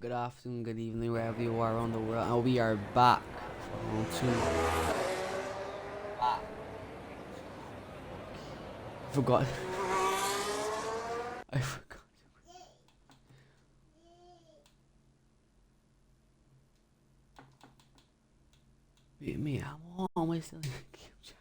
Good afternoon, good evening, wherever you are around the world, and we are back for round two. I forgot. I forgot. Wait, me, I'm on my still in the game chat.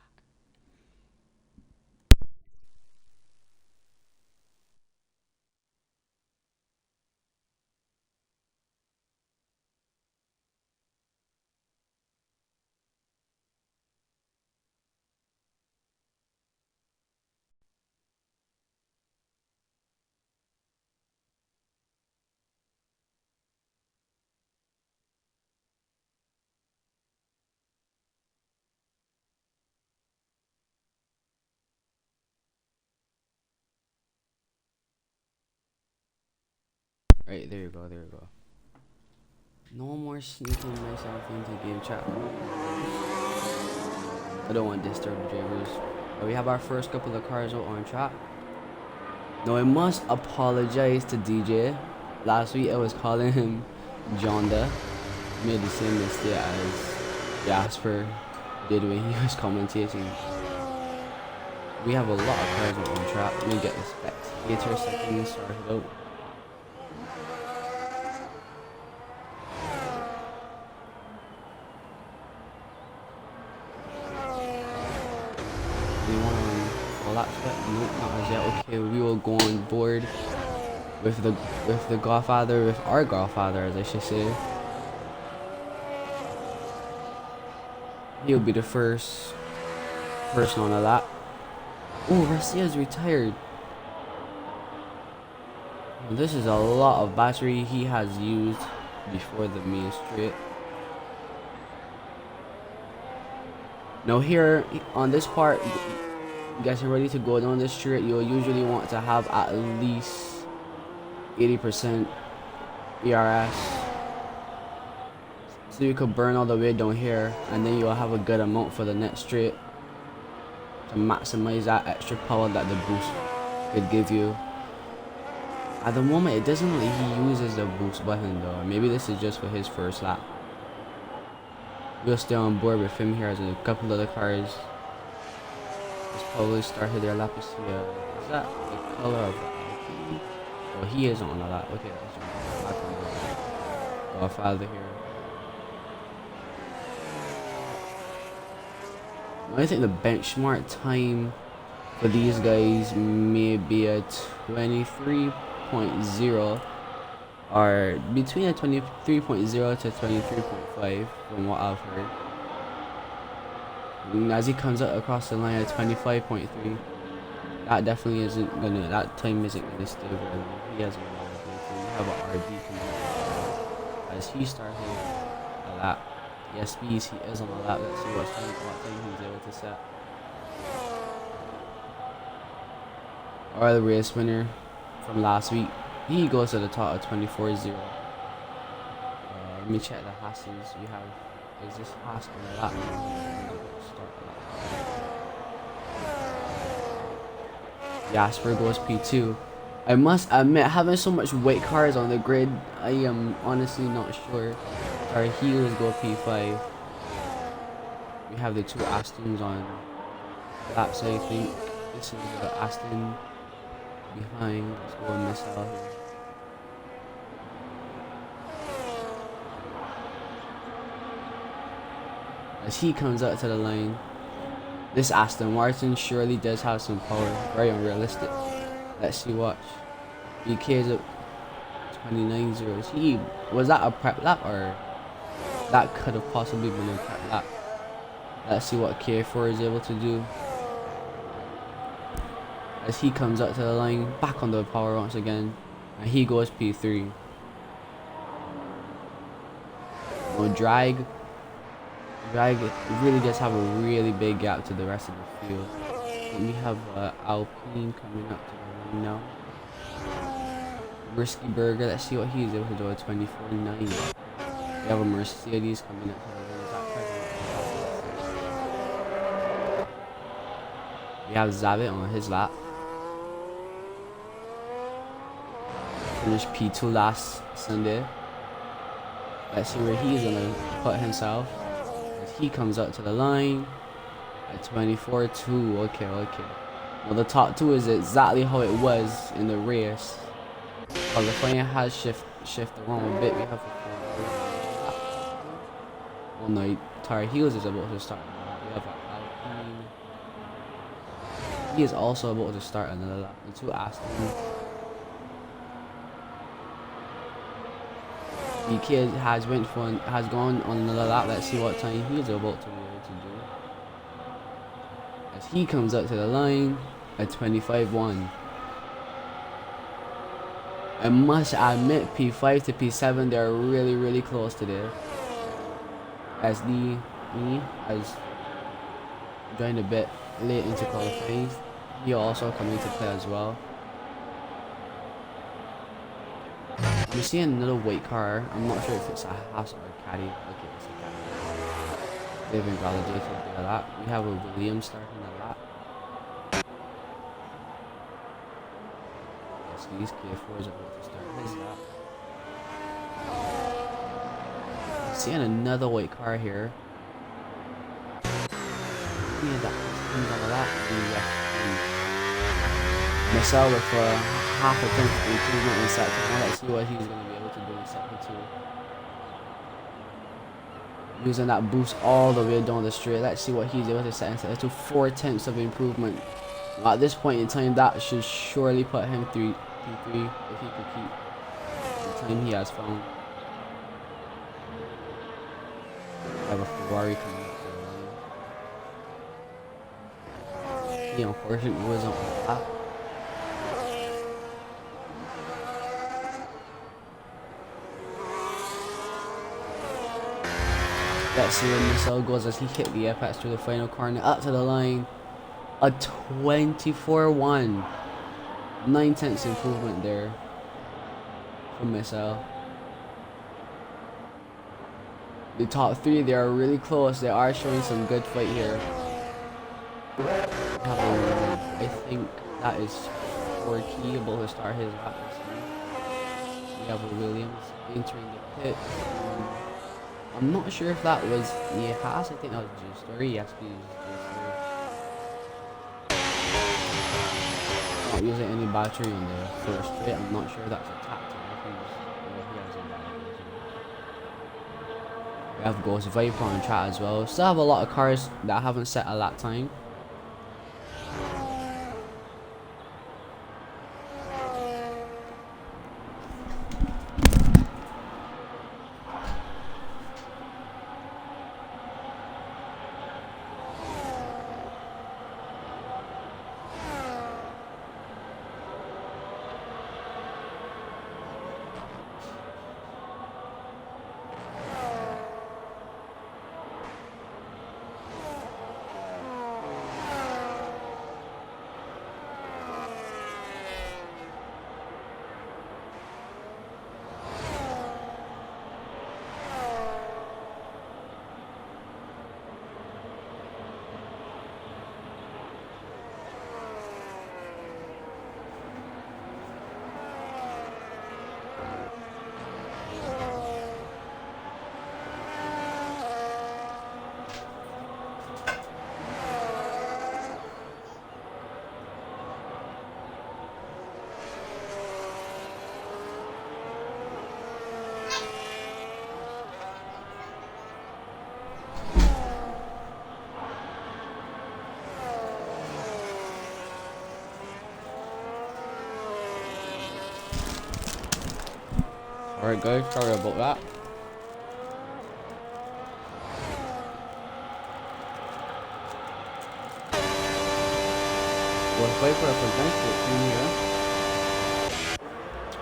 Right, there you go, there you go. No more sneaking myself into game chat. I don't want to disturb the drivers. But we have our first couple of cars out on track. Now I must apologize to DJ. Last week I was calling him Jonda. Made the same mistake as Jasper did when he was commentating. We have a lot of cars out on track. Let me get the spectator settings started out. Nope, not as yet. Okay, we will go on board with the Godfather, with our Godfather, as I should say. He'll be the first person on a lap. Oh, Garcia's retired. Well, this is a lot of battery he has used before the main straight. Now here on this part, getting ready to go down this straight, you'll usually want to have at least 80% ERS, so you could burn all the way down here, and then you'll have a good amount for the next straight to maximize that extra power that the boost could give you. At the moment, it doesn't look like he uses the boost button though. Maybe this is just for his first lap. We'll stay on board with him here as a couple of the cars probably started their lap. Is that the color of the Alpine? Oh, he isn't on a lap. Okay, that's right. Godfather here. I think the benchmark time for these guys may be a 23.0 or between a 23.0 to 23.5 from what I've heard. As he comes out across the line at 25.3, that definitely isn't gonna, that time isn't gonna stay very long. He has a reliability. We have an RB coming as he started a lap. Yes, speeds, he is on a lap. Let's see what time he's able to set. Or the race winner from last week, he goes to the top of 24.0. Let me check the Hasses. We have, is this Haas on the lap? Jasper goes P2. I must admit, having so much weight cars on the grid, I am honestly not sure. Our heels go P5. We have the two Astons on laps, I think. This is the Aston behind. Let's go and miss out here. As he comes out to the line, this Aston Martin surely does have some power. Very unrealistic. Let's see, watch. BK is at 29.0. He was that a prep lap, or that could have possibly been a prep lap? Let's see what K4 is able to do. As he comes up to the line, back on the power once again, and he goes P3. No drag. Drag really does have a really big gap to the rest of the field. And we have Alpine coming up to the line now. Risky Burger, let's see what he's able to do at 24.9. We have a Mercedes coming up to the line. We have Zabit on his lap. Finished P2 last Sunday. Let's see where he's gonna put himself. As he comes up to the line at 24-2. Okay. Well, the top two is exactly how it was in the race. Qualifying has shifted around a bit. We have oh no, Tar Heels is about to start. We have Alpine. He is also about to start another lap. The two Aston. The kid has gone on another lap. Let's see what time he is about to be able to do. As he comes up to the line at 25-1. I must admit, P5 to P7, they're really close to there. As he has joined a bit late into qualifying. He also coming to play as well. I'm seeing another white car. I'm not sure if it's a Haas or a Caddy. Okay, it's a Caddy. They've been validated by that. We have a Williams starting a lap. Yes, these K4s are about to start his lap. I'm seeing another white car here. Yeah, that comes out of that. Marcel with half a tenth improvement in sector 1. Let's see what he's going to be able to do in sector 2. Using that boost all the way down the straight. Let's see what he's able to set in sector 2. 4/10 of improvement. At this point in time, that should surely put him through P3 if he could keep the time he has found. I have a Ferrari coming up to the line. He unfortunately wasn't on that. Let's see where Marcel goes as he hit the apex through the final corner up to the line. A 24-1. 9/10 improvement there from Marcel. The top three, they are really close. They are showing some good fight here. I think that is Forkey about to start his lap. We have a Williams entering the pit. I'm not sure if that was the Haas. I think that was G-Story. Yes, please. Not using any battery on the first straight. I'm not sure that's a tactic. We have Ghost Viper on track as well. Still have a lot of cars that haven't set a lap time. Alright guys, sorry about that. We'll wait for a potential team here.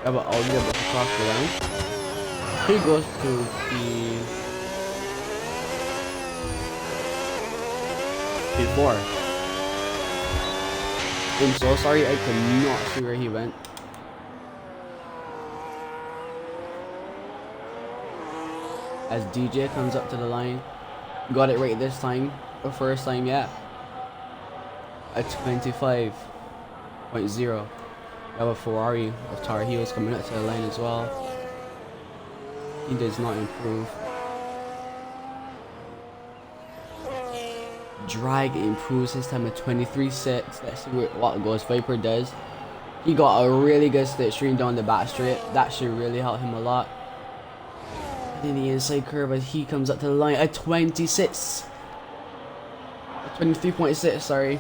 Yeah, but I'll be able to cross the line. He goes to the P4. I'm so sorry, I could not see where he went. As DJ comes up to the line. Got it right this time. The first time yet. At 25.0. We have a Ferrari of Tar Heels coming up to the line as well. He does not improve. Drag improves his time at 23.6. Let's see what Ghost Viper does. He got a really good slipstream down the back straight. That should really help him a lot. And then the inside curve as he comes up to the line at 26. 23.6, sorry.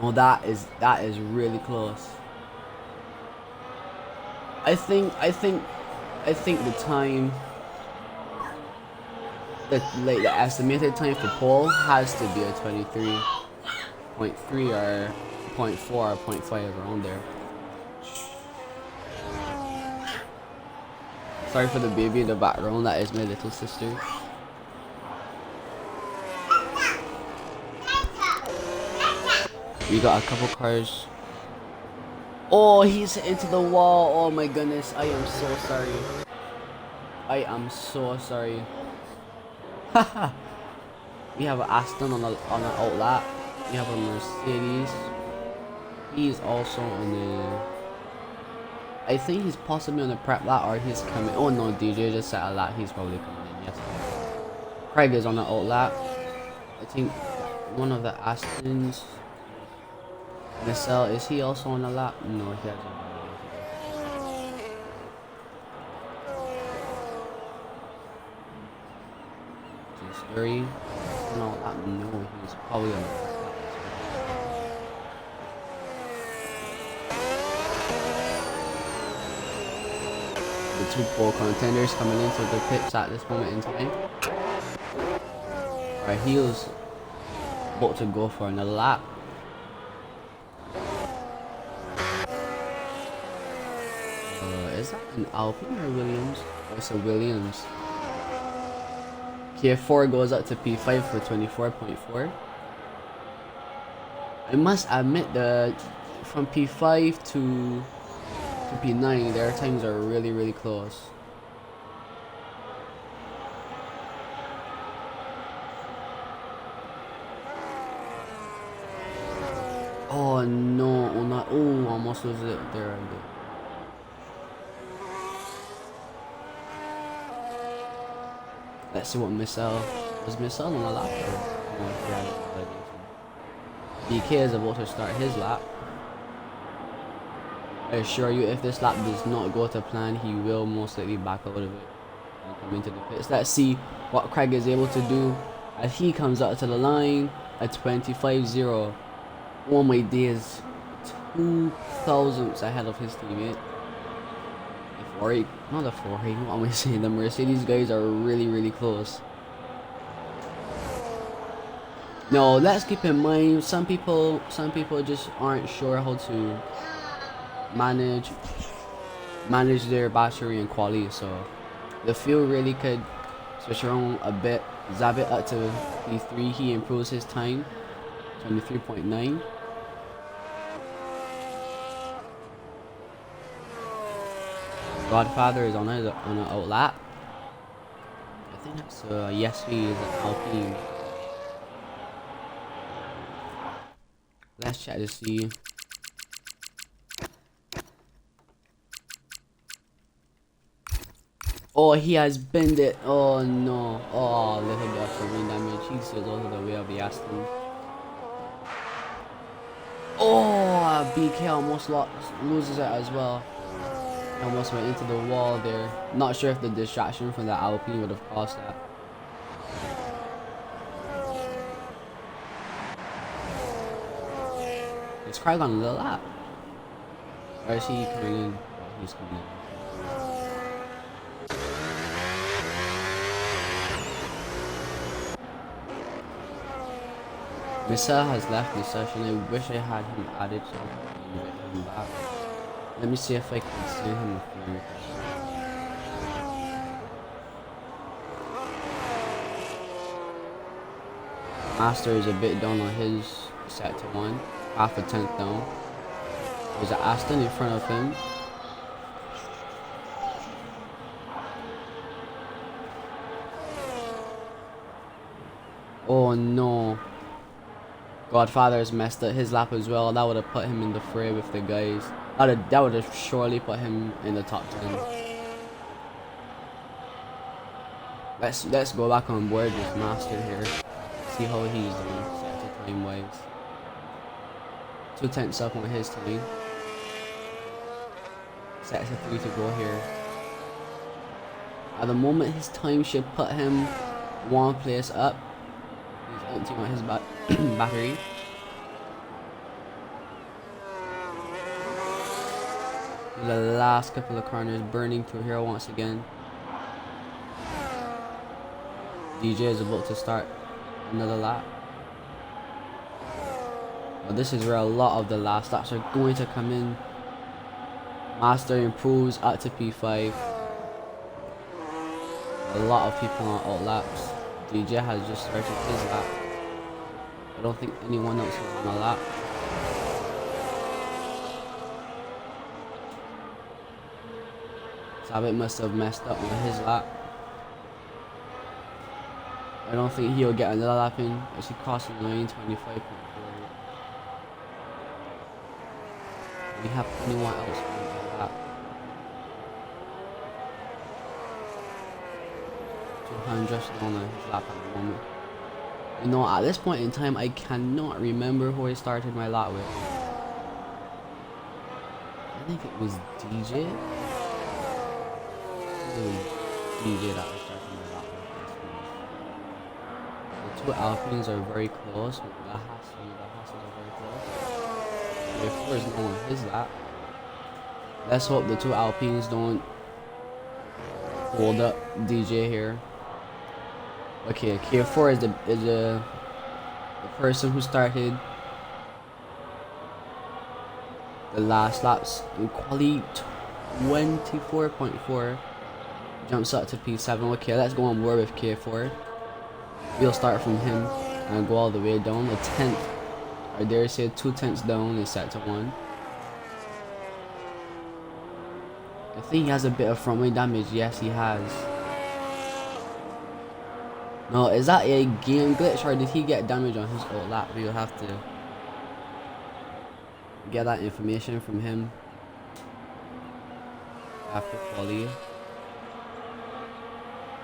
No, that is really close. I think the time, the estimated time for pole has to be a 23.3 or 0.4 or 0.5 around there. Sorry for the baby in the background, that is my little sister. We got a couple cars. Oh, he's into the wall. Oh my goodness, I am so sorry. I am so sorry. Haha. We have an Aston on an outlet. We have a Mercedes. He's also on the... I think he's possibly on the prep lap or he's coming... Oh no, DJ just set a lap. He's probably coming in, yes. Craig is on the outlet. I think one of the Astons... Michelle, is he also on the lap? No, he hasn't. Scary. No, he's probably on the lap. The two pole contenders coming into the pits at this moment in time. Alright, he was about to go for another lap. Is that an Alpine or Williams? Oh, it's a Williams. K4 goes up to P5 for 24.4. I must admit that from P5 to P9, their times are really close. Oh no, oh, almost lose it there. Let's see what Michelle was on the lap. DK is about to start his lap. I assure you, if this lap does not go to plan, he will most likely back out of it and come into the pits. Let's see what Craig is able to do as he comes out to the line at 25.0. Oh my days, 2 thousandths ahead of his teammate. Not the 4-8, what am I saying? The Mercedes guys are really close. No, let's keep in mind, some people just aren't sure how to manage their battery and quality, so the field really could switch around a bit. Zabit up to P3, he improves his time, 23.9. Godfather is on an outlap. I think that's yes, he is an Alpine. Let's check to see. Oh, he has bent it. Oh no. Oh, little bit of terrain damage. He seals out of the way of the Aston. Oh, BK almost loses it as well. Almost went into the wall there. Not sure if the distraction from the Alpine would have caused that. Is Craig on the lap? Or is he coming in? Oh, he's coming in. Missa has left the session. I wish I had him added so I could get him back. Let me see if I can send him a friend. Master is a bit down on his set to 1, half a tenth down. There's an Aston in front of him. Oh no. Godfather has messed up his lap as well. That would have put him in the fray with the guys. That would have surely put him in the top 10. Let's go back on board with Master here. See how he's doing time wise. 2 tenths up on his time. Sets a 3 to go here. At the moment, his time should put him 1 place up. He's emptying on his battery. The last couple of corners burning through here once again. DJ is about to start another lap. But this is where a lot of the last laps are going to come in. Master improves up to P5. A lot of people on alt laps. DJ has just started his lap. I don't think anyone else is on a lap. Sabit must have messed up on his lap. I don't think he'll get another lap in as he crosses the lane 25.4. We have anyone else on the lap. 200 just on his lap at the moment. You know, at this point in time, I cannot remember who I started my lap with. I think it was DJ. DJ that I started my lap with. The 2 Alpines are very close. The Hasses are very close. K4 is not on his lap. Let's hope the 2 Alpines don't hold up DJ here. Okay, K4 is the person who started the last laps in quali 24.4. Jumps up to P7. Okay, let's go on board with K4. We'll start from him and go all the way down. A tenth, I dare say 2 tenths down is set to 1. I think he has a bit of front wing damage. Yes, he has. No, is that a game glitch or did he get damage on his old lap? We'll have to get that information from him after quali.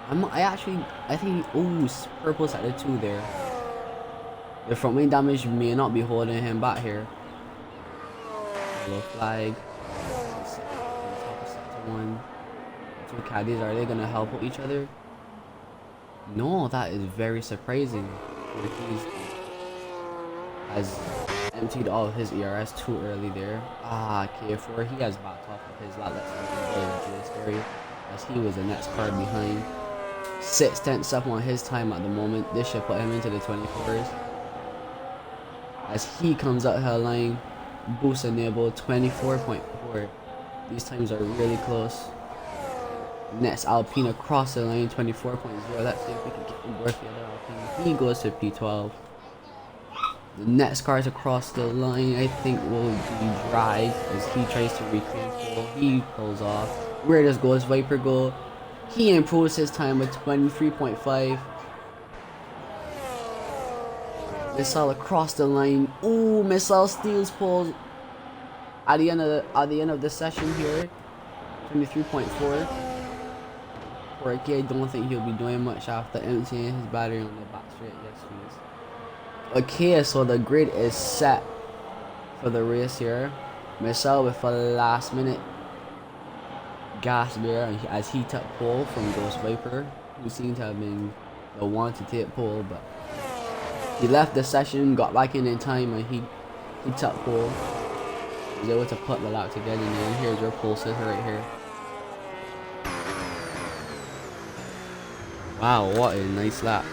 I think purple's at the 2 there. The front wing damage may not be holding him back here. Yellow flag. Top of 1. 2 caddies, are they gonna help each other? No, that is very surprising. He has emptied all of his ERS too early there. K4, he has backed off of his lap. That's a story, as he was the next car behind. 6 tenths up on his time at the moment. This should put him into the 24s. As he comes out her line, boost enabled 24.4. These times are really close. Next Alpine across the lane 24.0. Let's see if we can get him worth the other Alpine. He goes to P12. The next cars across the line I think will be Drag as he tries to reclaim pole. He pulls off. Where does Ghost Viper go? He improves his time with 23.5. Missile across the line. Ooh, Missile steals poles at the end of the session here. 23.4. 4K, I don't think he'll be doing much after emptying his battery on the back straight. Yes, please. Okay, so the grid is set for the race here. Missile with a last minute gas there as he took pole from Ghost Viper, who seemed to have been the one to take pole, but he left the session, got back in time, and he took pole. He was able to put the lap together, and here's your pole sitter right here. Wow, what a nice lap.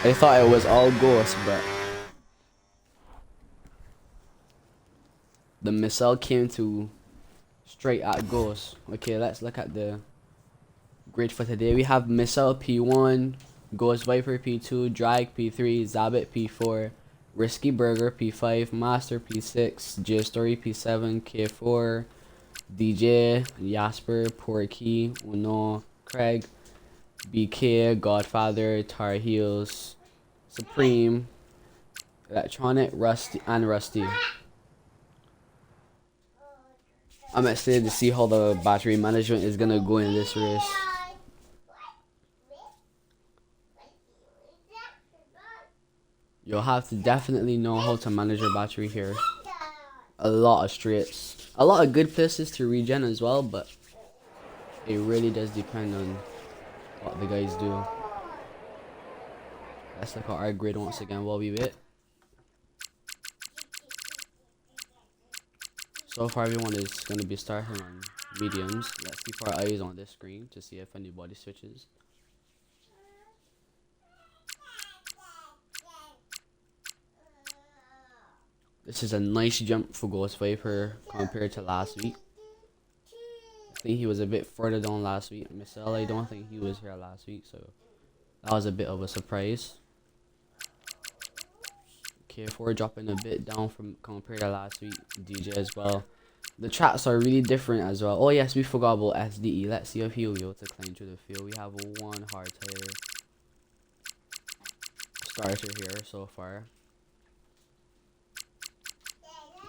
I thought it was all Ghost, but the missile came to straight at Ghost. Okay, let's look at the grid for today. We have Missile P1, Ghost Viper P2, Drag P3, Zabit P4, Risky Burger P5, Master P6, J Story P7, K4, DJ, Jasper, Porky, Uno, Craig, BK, Godfather, Tar Heels, Supreme, Electronic, Rusty, and Rusty. I'm excited to see how the battery management is gonna go in this race. You'll have to definitely know how to manage your battery here. A lot of straights, a lot of good places to regen as well, but it really does depend on what the guys do. Let's look at our grid once again while we wait. So far everyone is going to be starting on mediums. Let's keep our eyes on this screen to see if anybody switches. This is a nice jump for Ghost Viper compared to last week. I think he was a bit further down last week. Michelle, I don't think he was here last week, so that was a bit of a surprise. K4 dropping a bit down from compared to last week. DJ as well. The tracks are really different as well. Oh yes, we forgot about SDE. Let's see if he'll be able to climb through the field. We have one hard tire starter here so far.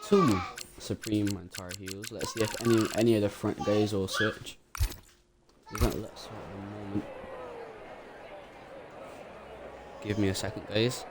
Two Supreme and Tar Heels. Let's see if any of the front guys will switch. Doesn't look so at the moment. Give me a second, guys.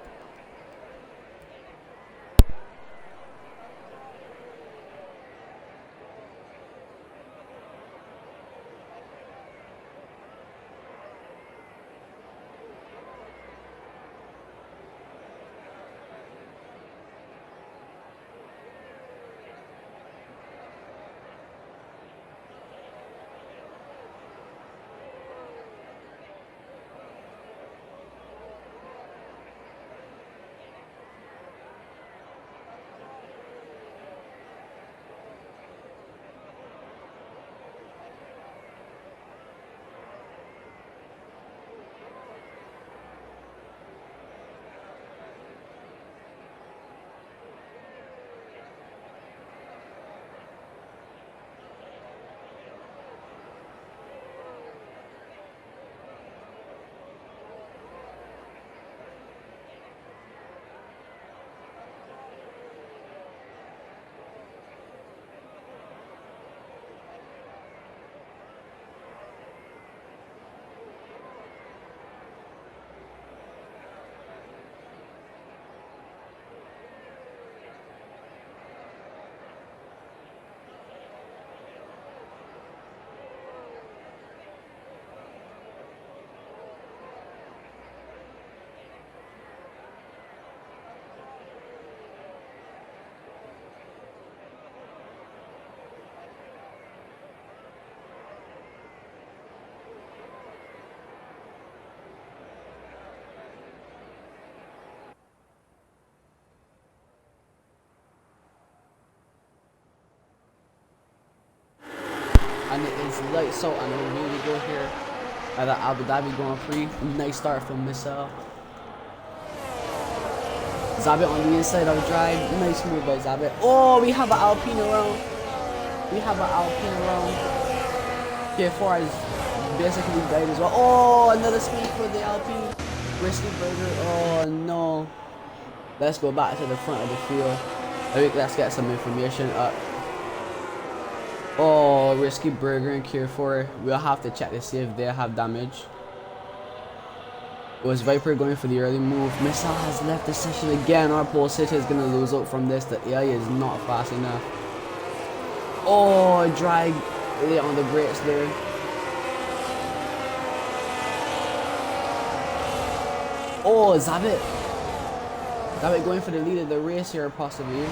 And it is lights out and we're really good here at the Abu Dhabi Grand Prix. Nice start from Missile. Zabit on the inside of drive. Nice move by Zabit. Oh, we have an Alpine around. K4 is basically died as well. Oh, another spin for the Alpine. Risky Burger. Oh no. Let's go back to the front of the field. Let's get some information up. Oh, Risky Burger and K4. We'll have to check to see if they have damage. It was Viper going for the early move. Missile has left the session again. Our pole sitter is gonna lose out from this. The AI is not fast enough. Oh, drag late on the brakes there. Oh, Zabit. Zabit going for the lead of the race here, possibly.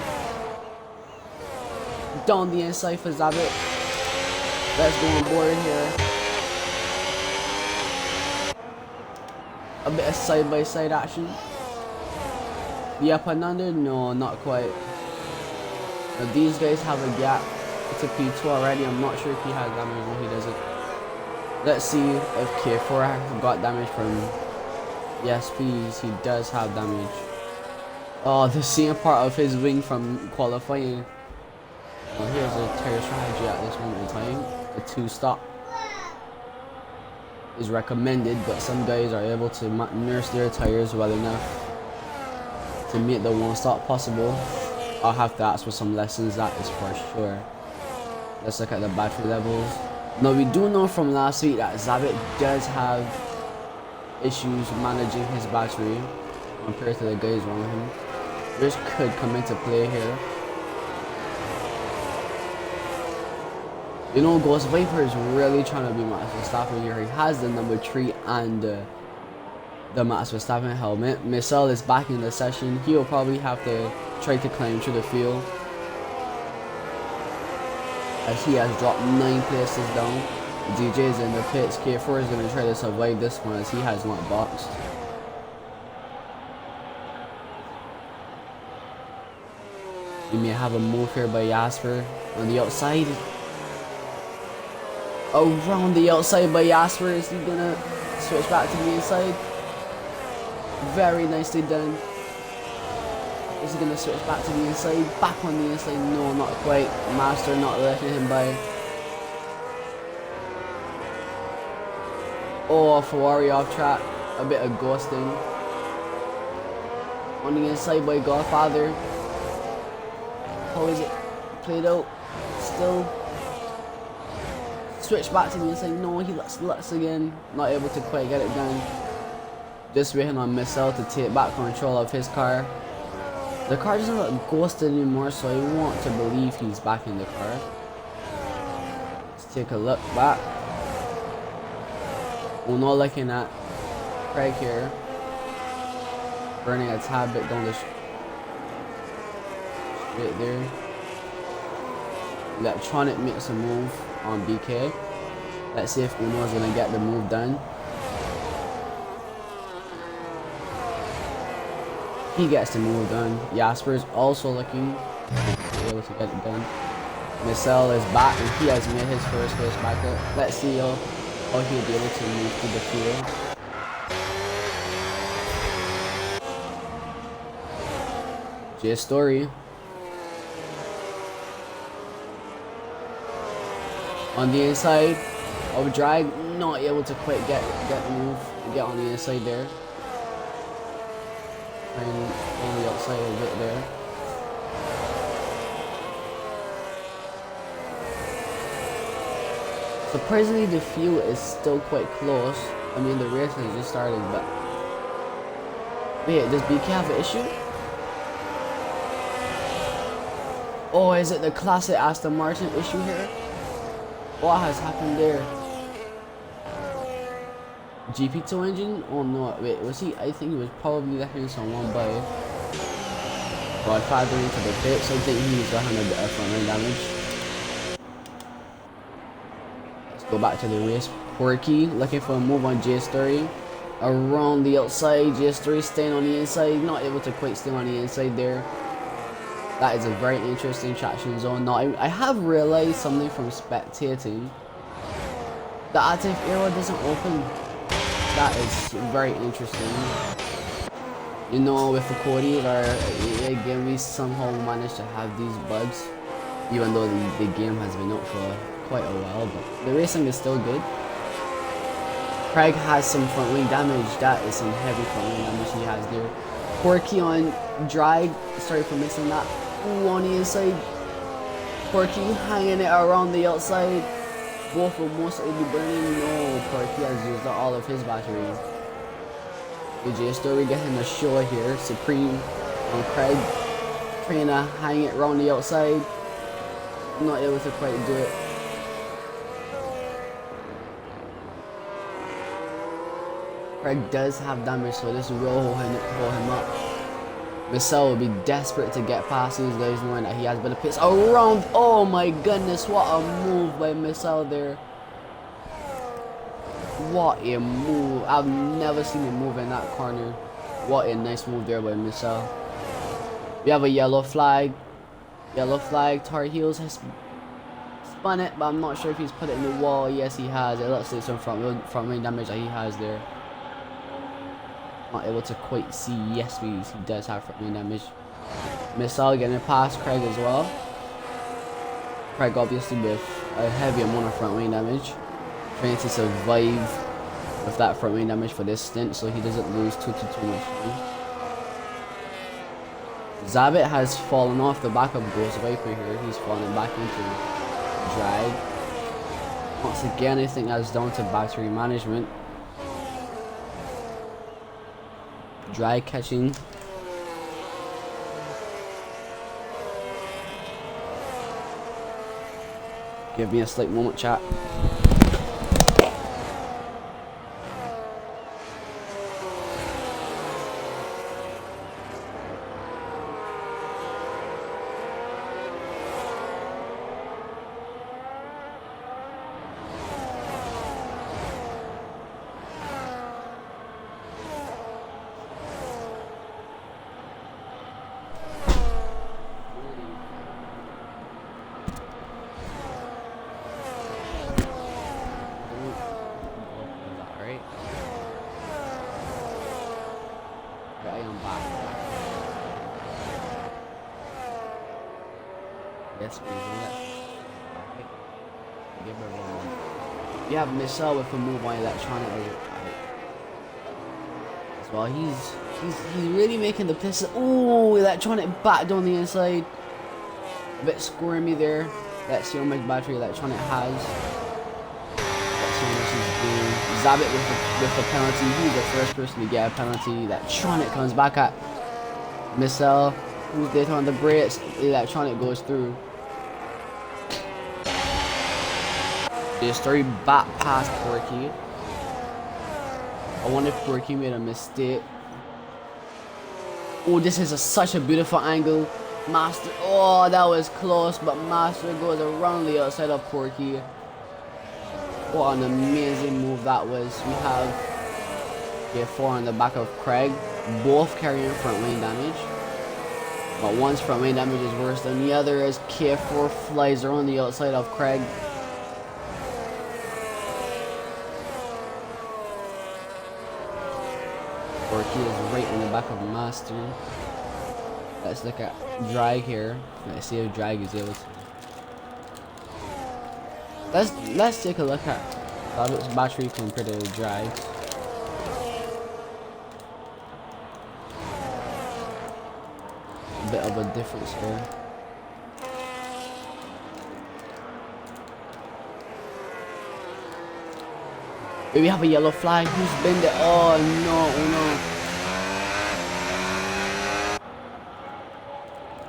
Down the inside for Zabit. Let's go on board here. A bit of side-by-side action. The up and under? No, not quite. Now these guys have a gap. It's a P2 already. I'm not sure if he has damage or he doesn't. Let's see if K4 got damage from... Yes, please. He does have damage. Oh, the same part of his wing from qualifying. Well, here's a tire strategy at this moment in time. The 2-stop is recommended, but some guys are able to nurse their tires well enough to make the 1-stop possible. I'll have to ask for some lessons, that is for sure. Let's look at the battery levels. Now we do know from last week that Zabit does have issues managing his battery compared to the guys around him. This could come into play here. You know, Ghost Viper is really trying to be Max Verstappen here. He has the number 3 and the Max Verstappen helmet. Missile is back in the session. He will probably have to try to climb through the field, as he has dropped 9 places down. DJ is in the pits. K4 is going to try to survive this one as he has not boxed. We may have a move here by Jasper on the outside. Around the outside by Jasper. Is he going to switch back to the inside? Very nicely done. Is he going to switch back to the inside? Back on the inside? No, not quite. Master not letting him by. Oh, Ferrari off track. A bit of ghosting. On the inside by Godfather. How is it played out? Still. Switch back to the inside. No, he lets again. Not able to quite get it done. Just waiting on Missile to take back control of his car. The car doesn't look ghosted anymore, so I want to believe he's back in the car. Let's take a look back. We're not looking at Craig here. Burning a tad bit down the straight there. Electronic makes a move on BK. Let's see if Uno's gonna get the move done. He gets the move done. Jasper's also looking to be able to get it done. Missile is back and he has made his first race back up. Let's see how he'll be able to move through the field. J Story. On the inside of drag, not able to quite get the move, get on the inside there. And on the outside a bit there. Surprisingly, the field is still quite close. I mean, the race has just started, but wait, does BK have an issue? Oh, is it the classic Aston Martin issue here? What has happened there? GP2 engine? Oh no, wait, was he? I think he was probably letting someone by Godfather into the pits. I think he's behind a bit of front end damage. Let's go back to the race. Porky looking for a move on J Story. Around the outside, J Story staying on the inside, not able to quite stay on the inside there. That is a very interesting traction zone. Now, I have realized something from spectating. The active era doesn't open. That is very interesting. You know, with the Cody, again, we somehow managed to have these bugs. Even though the game has been out for quite a while, but the racing is still good. Craig has some front wing damage. That is some heavy front wing damage he has there. Porky on drag. Sorry for missing that. Ooh, on the inside. Porky hanging it around the outside. Both will most likely be burning. No, Porky has used up all of his batteries. AJ Story getting a show here. Supreme on Craig. Trying to hang it around the outside. Not able to quite do it. Craig does have damage, so this will hold him up. Missile will be desperate to get past these guys, knowing that he has been a piss around. Oh my goodness, what a move by Missile there. What a move. I've never seen him move in that corner. What a nice move there by Missile. We have a yellow flag. Yellow flag. Tar Heels has spun it, but I'm not sure if he's put it in the wall. Yes, he has. It looks like some front wing damage that he has there. Not able to quite see. Yes, he does have front wing damage. Missile getting past Craig as well. Craig obviously with a heavy amount of front wing damage, trying to survive with that front wing damage for this stint, so he doesn't lose too much time. Zabit has fallen off the back of Ghost Viper here. He's fallen back into drag. Once again, I think that's down to battery management. Drag catching. Give me a slight moment, chat. Yes, please. You have Michelle with a move on electronic as well. He's really making the piss. Ooh, electronic back down the inside. A bit squirmy there. Let's see how much battery electronic has. Let's see how much he's doing. Zabit with the penalty. He's the first person to get a penalty. Electronic comes back at Michelle. Who's there on the brakes? Electronic goes through. The story back past Porky. I wonder if Porky made a mistake. Oh, this is such a beautiful angle. Master, oh, that was close, but Master goes around the outside of Porky. What an amazing move that was. We have K4 on the back of Craig, both carrying front lane damage. But one's front lane damage is worse than the other as K4 flies around the outside of Craig. Porky is right in the back of Master. Let's look at Drag here. Let's see if Drag is able to. Let's take a look at Rabbit's battery compared to Drag. A bit of a difference here. We have a yellow flag. Who's been there? Oh no, oh no.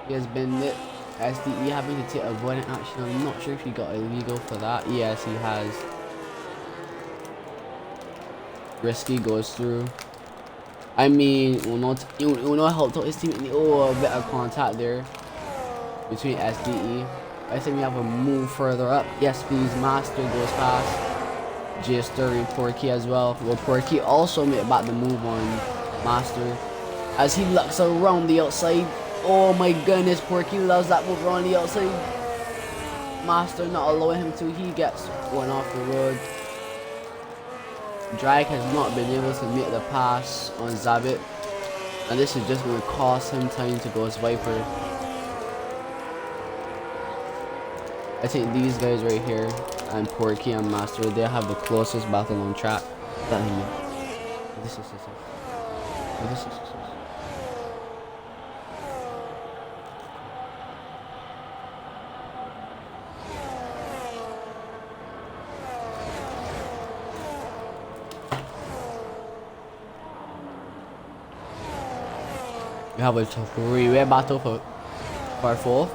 He has been lit. SDE having to take avoidant action. I'm not sure if he got illegal for that. Yes, he has. Risky goes through. I mean, Uno helped out his team. Oh, a bit of contact there between SDE. I think we have a move further up. Yes, please. Master goes past. J Sturry and Porky as well. Well, Porky also made back the move on Master as he looks around the outside. Oh my goodness, Porky loves that move around the outside. Master not allowing him to. He gets one off the road. Drag has not been able to make the pass on Zabit, and this is just going to cost him time to Ghost Viper. I think these guys right here and Porky and Master, they have the closest battle on track. This is we have a three-way battle for fourth.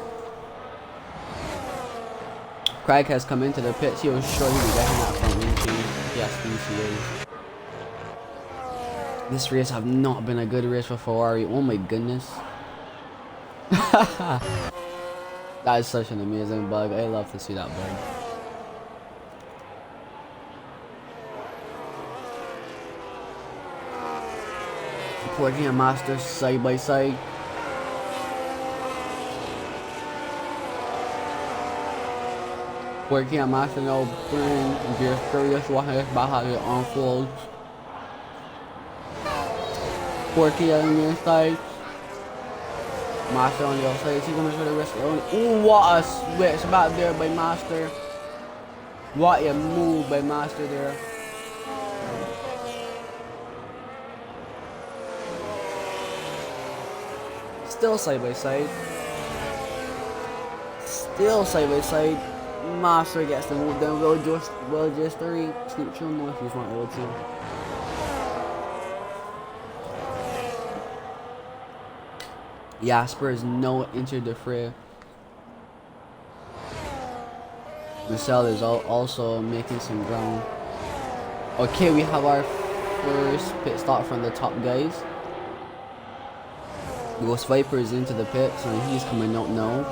Craig has come into the pits. He was sure he would get him that front wing change. Yes, he is. This race have not been a good race for Ferrari. Oh my goodness. That is such an amazing bug. I love to see that bug. Porky and Master side by side. Porky and Master now bring just curious watching this about how it unfolds. Porky on the inside. Master on the outside. Is he gonna try to risk it? Ooh, what a switch back there by Master. What a move by Master there. Still side by side. Still side by side. Master gets the move, then will just sneak through him if he's not able to. Jasper is no entered the fray. Marcel is also making some ground. Okay, we have our first pit stop from the top guys. Ghost Viper is into the pits and he's coming out now.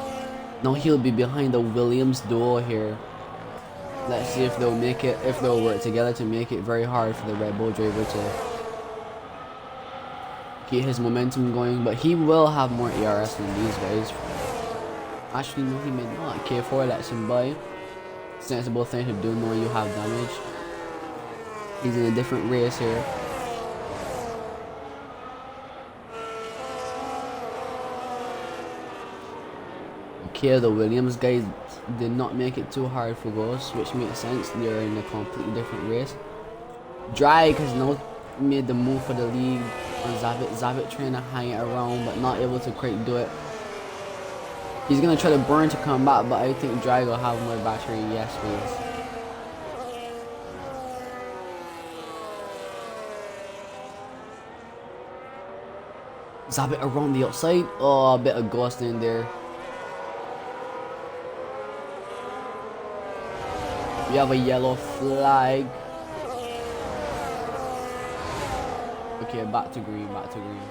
Now he'll be behind the Williams duo here. Let's see if they'll make it, if they'll work together to make it very hard for the Red Bull driver to keep his momentum going. But he will have more ARS than these guys. Actually, no, he may not. K4 lets him by. Sensible thing to do knowing you have damage. He's in a different race here. Okay, the Williams guys did not make it too hard for Ghost, which makes sense. They're in a completely different race. Drag has now made the move for the lead on Zabit. Zabit trying to hang it around but not able to quite do it. He's gonna try to burn to come back, but I think Drag will have more battery. Yes, please. Zabit around the outside. Oh, a bit of Ghost in there. We have a yellow flag. Okay, back to green, back to green.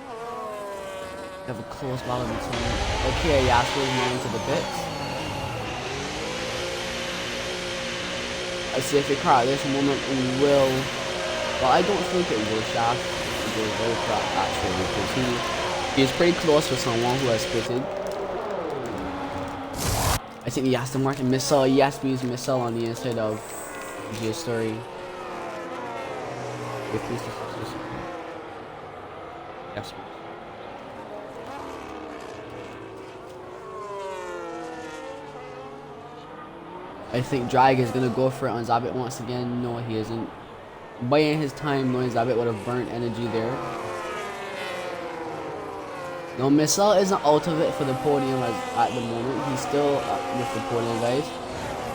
We have a close battle between. Okay, Yasuo's now into the pits. A safety car at this moment will. Well, I don't think it will shaft. It will very crap actually because he is pretty close for someone who has pitted. I think the Aston Martin missile, yes, we use missile on the inside of G Story. Yes. I think Drag is gonna go for it on Zabit once again. No, he isn't. Buying his time, knowing Zabit would have burnt energy there. No, Missile isn't out of it for the podium at the moment. He's still up with the podium, guys.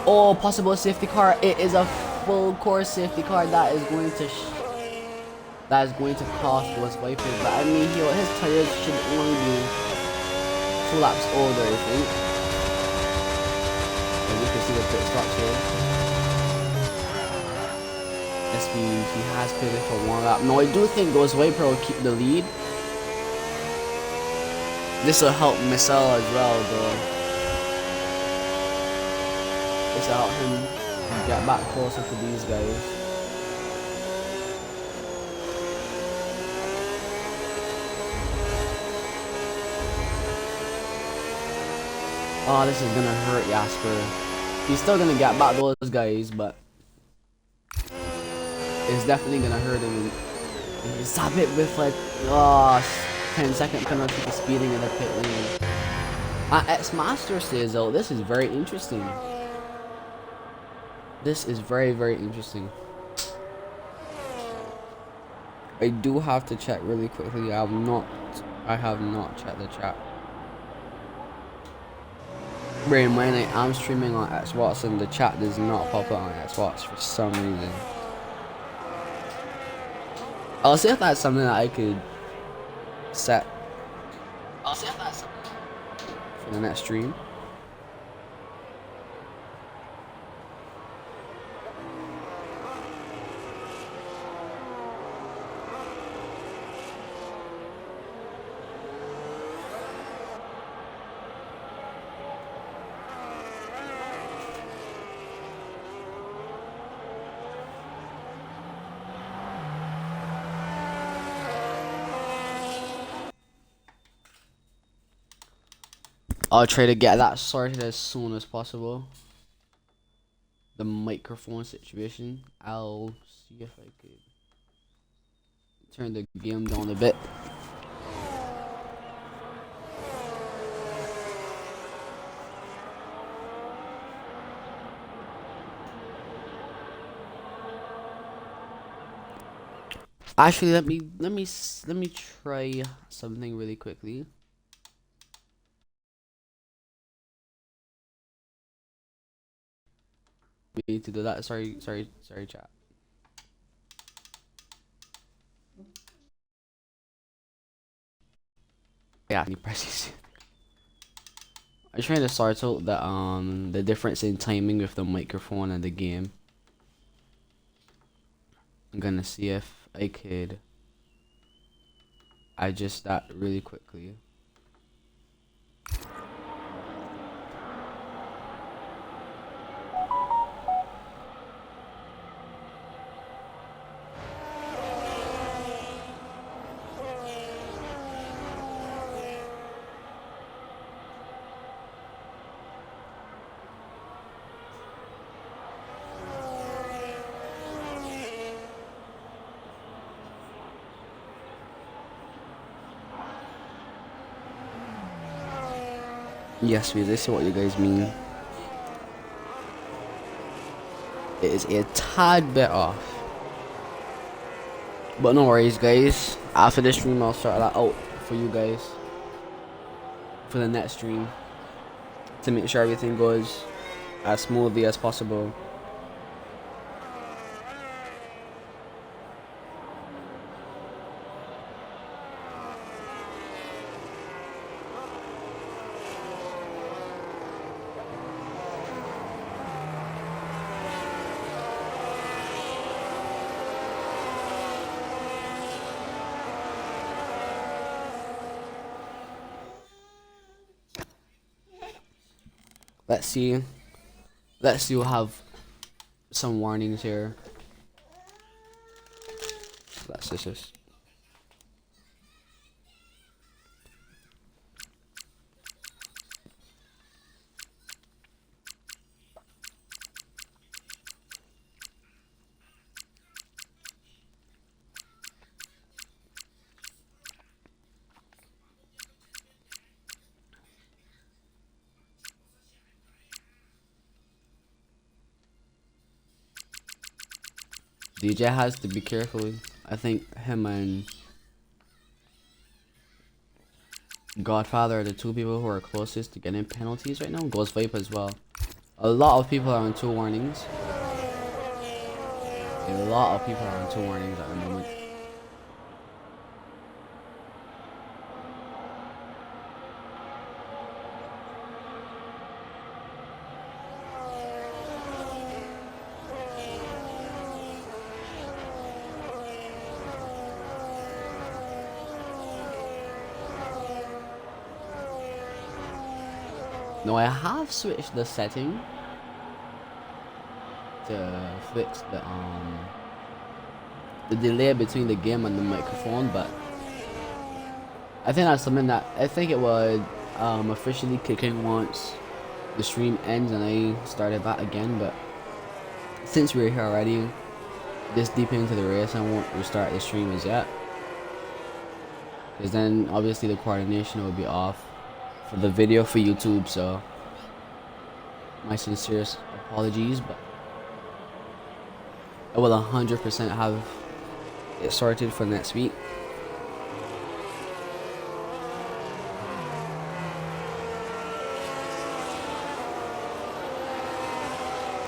Oh, possible safety car. It is a full course safety car that is going to cost Ghost Viper. But I mean, his tires should only be 2 laps older, I think. And you can see the pit stops here. This means he has pitted for 1 lap. No, I do think Ghost Viper will keep the lead. This will help Missile as well, though. This will help him get back closer to these guys. Oh, this is gonna hurt Jasper. He's still gonna get back those guys, but it's definitely gonna hurt him. Zap it with like 10-second penalty for speeding in the pit lane. X-Master says though, this is very interesting. This is very, very interesting. I do have to check really quickly. I have not checked the chat. Bear in mind I am streaming on Xbox and the chat does not pop up on Xbox for some reason. I'll see if that's something that I could set for the next stream. I'll try to get that sorted as soon as possible. The microphone situation. I'll see if I could turn the game down a bit. Actually, let me try something really quickly. me to do that. Sorry, chat. Yeah, you press this. I'm trying to sort out the difference in timing with the microphone and the game. I'm gonna see if I could adjust that really quickly. Yes, we see what you guys mean. It is a tad bit off. But no worries, guys. After this stream, I'll start that out for you guys. For the next stream. To make sure everything goes as smoothly as possible. Let's see. We'll have some warnings here. Let's just. DJ has to be careful. I think him and Godfather are the two people who are closest to getting penalties right now. Ghost Vipe as well. A lot of people are on 2 warnings. A lot of people are on 2 warnings at the moment. No, I have switched the setting to fix the delay between the game and the microphone, but I think that's something that I think it would officially kick in once the stream ends and I started back again. But since we're here already, this deep into the race, I won't restart the stream as yet, because then obviously the coordination will be off for the video for YouTube. So my sincerest apologies, but I will 100% have it sorted for next week.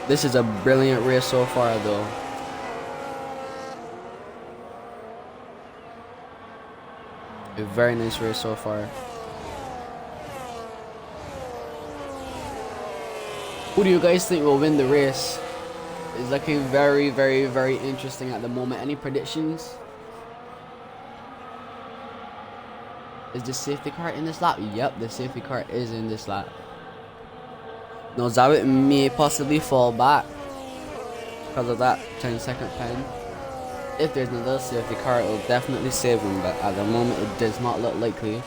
This is a brilliant race so far though. A very nice race so far. Who do you guys think will win the race? It's looking very, very, very interesting at the moment. Any predictions? Is the safety car in this lap? Yep, the safety car is in this lap. Now Zawit may possibly fall back because of that 10-second pen. If there's another safety car, it will definitely save him, but at the moment it does not look likely.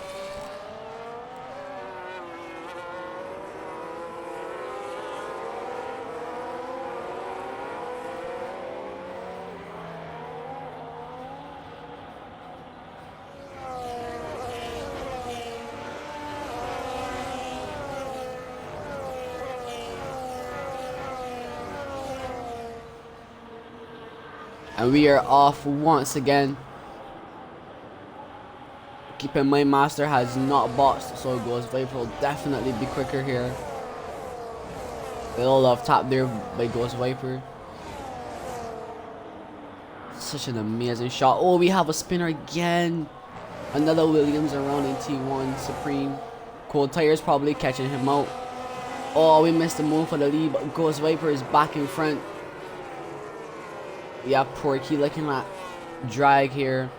And we are off once again. Keep in mind, Master has not boxed, so Ghost Viper will definitely be quicker here. Little off top there by Ghost Viper. Such an amazing shot. Oh, we have a spinner again. Another Williams around in T1 Supreme. Cold Tires probably catching him out. Oh, we missed the move for the lead, but Ghost Viper is back in front. Yeah, Porky looking at drag here.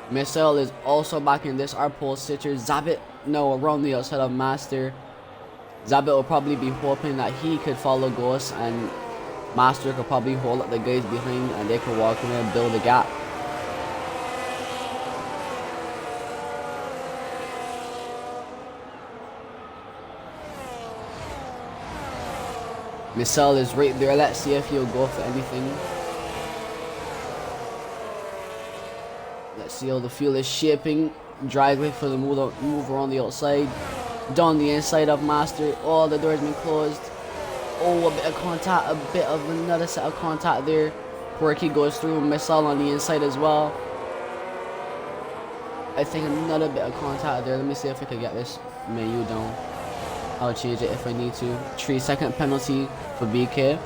Missile is also back in this. Our pole sitter. Zabit, no, around the outside of Master. Zabit will probably be hoping that he could follow Ghost and Master could probably hold up the guys behind and they could walk in and build a gap. Missile is right there. Let's see if he'll go for anything. Let's see how the field is shaping. Drag for the move around the outside. Down the inside of Master. Oh, the door's been closed. Oh, a bit of contact. A bit of another set of contact there. Porky goes through. Missile on the inside as well. I think another bit of contact there. Let me see if I can get this menu down. I'll change it if I need to. 3-second penalty for BK.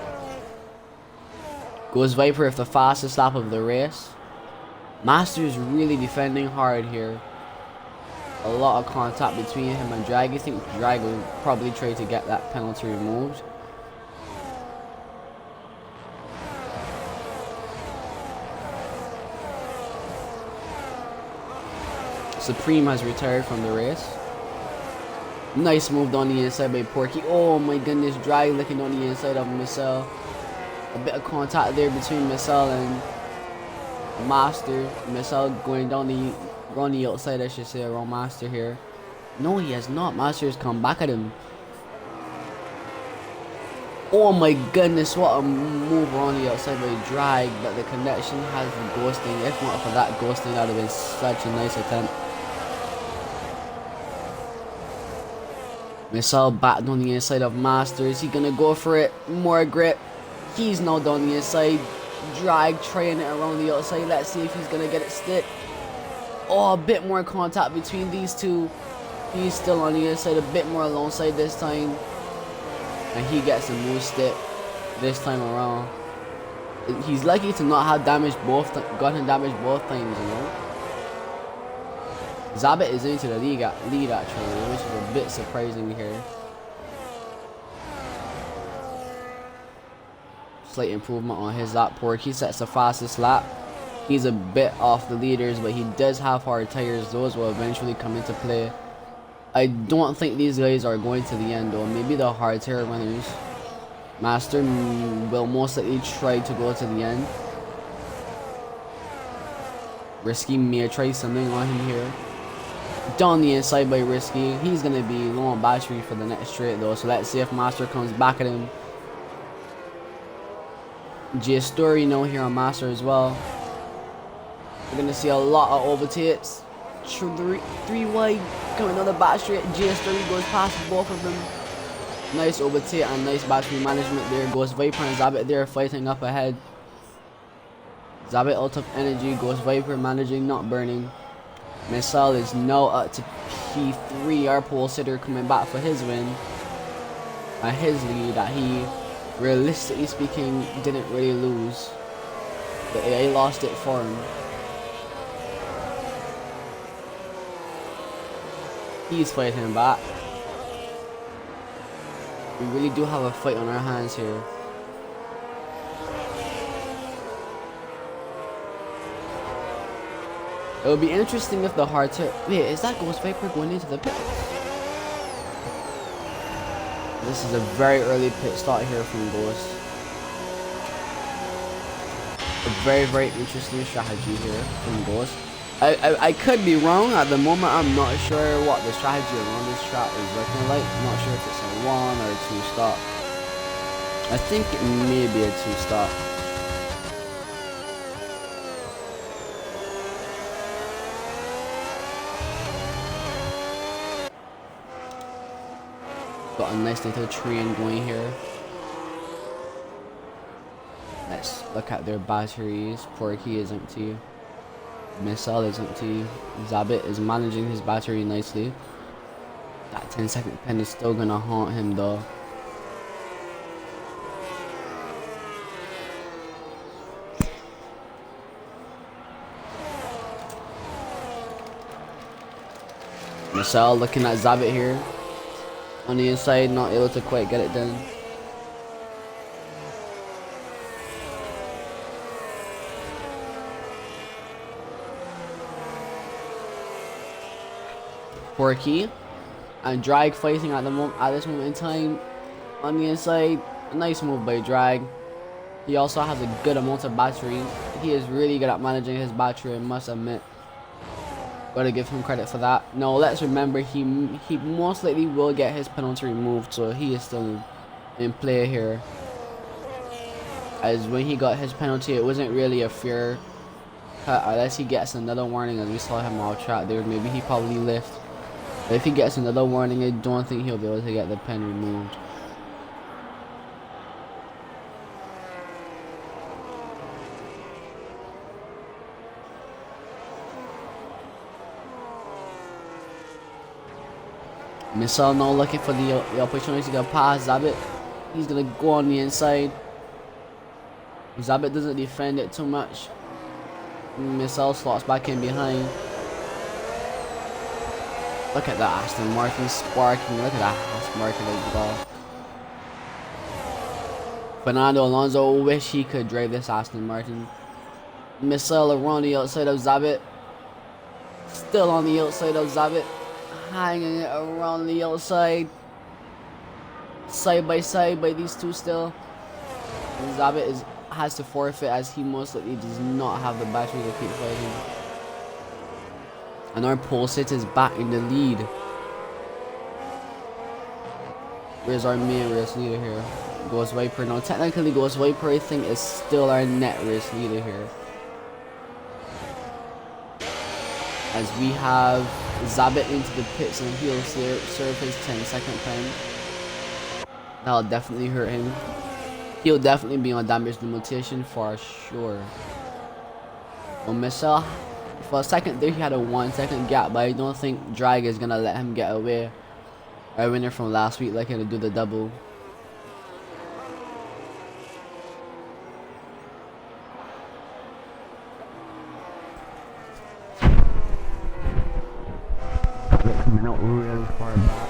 Ghost Viper with the fastest lap of the race. Master's really defending hard here. A lot of contact between him and Drag. I think Drag will probably try to get that penalty removed. Supreme has retired from the race. Nice move down the inside by Porky. Oh my goodness, Drag looking on the inside of Missile. A bit of contact there between Missile and Master. Missile going down the outside, I should say, around Master here. No, he has not. Master has come back at him. Oh my goodness, what a move around the outside by Drag, but the connection has the ghosting. If not for that ghosting, that would have been such a nice attempt. Missile back down the inside of Master. Is he gonna go for it? More grip. He's now down the inside. Drag trying it around the outside. Let's see if he's gonna get it stick. Oh, a bit more contact between these two. He's still on the inside, a bit more alongside this time. And he gets a move stick this time around. He's lucky to not have damage gotten damage both times, you know. Zabit is into the lead actually, which is a bit surprising here. Slight improvement on his lap. Porky sets the fastest lap. He's a bit off the leaders, but he does have hard tires. Those will eventually come into play. I don't think these guys are going to the end though. Maybe the hard tire winners. Master will most likely try to go to the end. Risky may try something on him here. Down the inside by Risky. He's going to be low on battery for the next straight though. So let's see if Master comes back at him. J Story now here on Master as well. We're going to see a lot of overtakes. Three wide coming on the back straight. J Story goes past both of them. Nice overtake and nice battery management there. Ghost Viper and Zabit there fighting up ahead. Zabit out of energy. Ghost Viper managing, not burning. Missile is now up to P3. Our pole sitter coming back for his win. And his lead that he, realistically speaking, didn't really lose. But he lost it for him. He's fighting back. We really do have a fight on our hands here. It would be interesting if the hard tire. Wait, is that Ghost Viper going into the pit? This is a very early pit start here from Ghost. A very, very interesting strategy here from Ghost. I could be wrong at the moment. I'm not sure what the strategy around this track is looking like. I'm not sure if it's a 1 or a 2 stop. I think it may be a 2 stop. Got a nice little train going here. Let's look at their batteries. Porky is empty. Missile is empty. Zabit is managing his battery nicely. That 10-second pen is still gonna haunt him though. Michelle looking at Zabit here. On the inside, not able to quite get it done. Porky and Drag fighting at this moment in time. On the inside, a nice move by Drag. He also has a good amount of battery. He is really good at managing his battery, I must admit. Gotta give him credit for that. Now let's remember he most likely will get his penalty removed, so he is still in play here. As when he got his penalty, it wasn't really a fair cut unless he gets another warning, as we saw him off track there. Maybe he probably lift. But if he gets another warning, I don't think he'll be able to get the pen removed. Missile now looking for the opportunity to pass Zabit. He's gonna go on the inside. Zabit doesn't defend it too much. Missile slots back in behind. Look at that Aston Martin sparking. Look at that Aston Martin as well. Fernando Alonso wish he could drive this Aston Martin. Missile around the outside of Zabit. Still on the outside of Zabit. Hanging it around the outside. Side by side by these two still. And Zabit has to forfeit as he most likely does not have the battery to keep fighting. And our pole sit is back in the lead. Where's our main race leader here? Ghost Viper. Now technically Ghost Viper I think is still our net race leader here. As we have Zabit into the pits and he'll serve his 10-second pen. That'll definitely hurt him. He'll definitely be on damage limitation for sure. Well, Michelle, for a second there he had a 1-second gap, but I don't think Drag is gonna let him get away. Our winner from last week like him to do the double. Coming out really far back.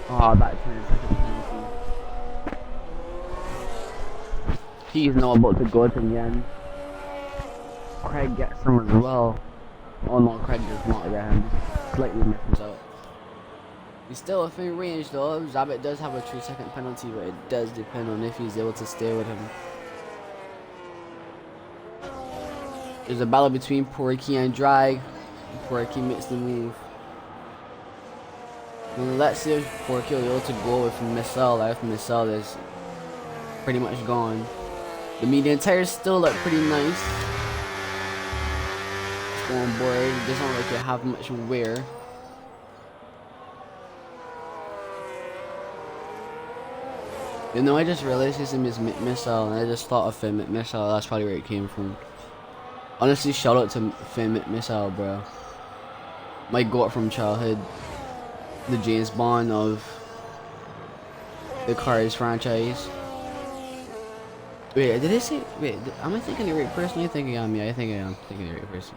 Oh, that 20-second penalty. He's now about to go to the end. Craig gets him as well. Oh no, Craig does not get him. Slightly misses out. He's still within range though. Zabit does have a 3-second penalty, but it does depend on if he's able to stay with him. There's a battle between Porky and Drag. Porky makes the move. And let's see if Porky will be able to go with Missile if Missile is pretty much gone. The median tires still look pretty nice. Let's go on board. It doesn't look like they have much wear. You know, I just realized his name is Missile, and I just thought of Finn Missile. That's probably where it came from. Honestly, shout out to Finn Missile, bro. My goat from childhood. The James Bond of the Cars franchise. Wait, did I say? Wait, am I thinking the right person? Are you thinking on me? I think I am thinking the right person.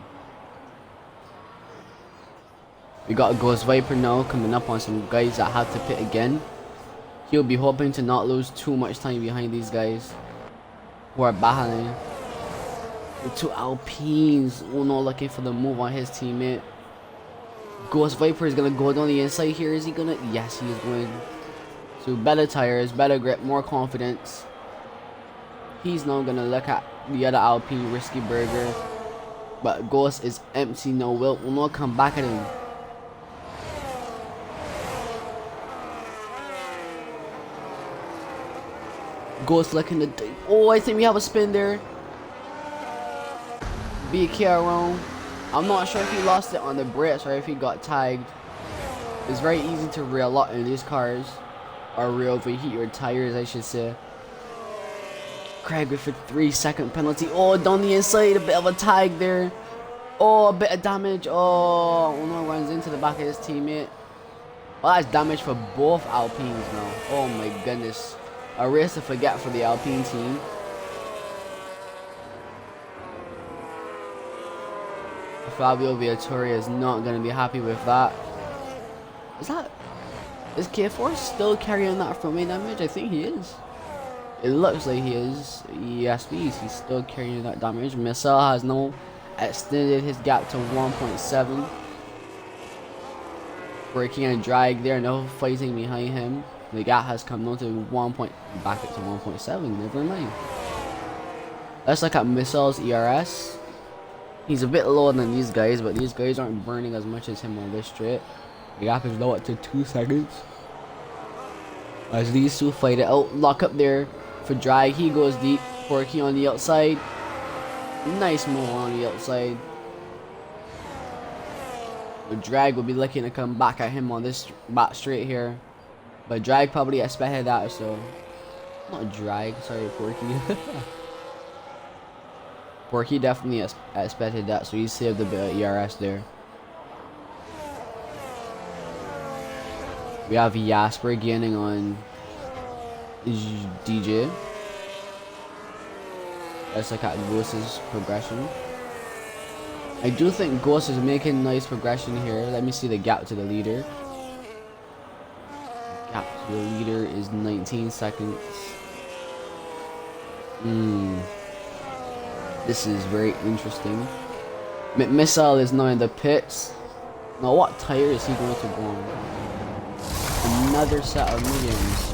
We got Ghost Viper now coming up on some guys that have to pit again. He'll be hoping to not lose too much time behind these guys who are battling. The two Alpines. Oh no, looking for the move on his teammate. Ghost Viper is gonna go down the inside here. Is he gonna? Yes, he is going. So better tires, better grip, more confidence. He's now gonna look at the other Alpine, Risky Burger. But Ghost is empty now. Will not come back at him. Ghost looking to. Oh, I think we have a spin there. BK around. I'm not sure if he lost it on the brakes or if he got tagged. It's very easy to rail out in these cars. Or rail overheat your tires, I should say. Craig with a 3-second penalty. Oh, down the inside, a bit of a tag there. Oh, a bit of damage. Oh, Uno runs into the back of his teammate. Well, that's damage for both Alpines now. Oh my goodness. A race to forget for the Alpine team. Fabio Viatori is not going to be happy with that. Is K4 still carrying that from main damage? I think he is. It looks like he is. Yes, please. He's still carrying that damage. Missile has now extended his gap to 1.7. Working and drag there, no fighting behind him. The gap has come down to back up to 1.7. Never mind. Let's look at Missile's ERS. He's a bit lower than these guys, but these guys aren't burning as much as him on this straight. The gap is low to 2 seconds. As these two fight it out, lock up there for drag. He goes deep. Porky on the outside. Nice move on the outside. The drag will be looking to come back at him on this back straight here. But drag probably expected that, so. Not drag, sorry, Porky. Porky definitely expected that, so he saved a bit of ERS there. We have Jasper gaining on DJ. Let's look at Ghost's progression. I do think Ghost is making nice progression here. Let me see the gap to the leader. The gap to the leader is 19 seconds. This is very interesting. Missile is now in the pits. Now what tire is he going to go on? Another set of mediums.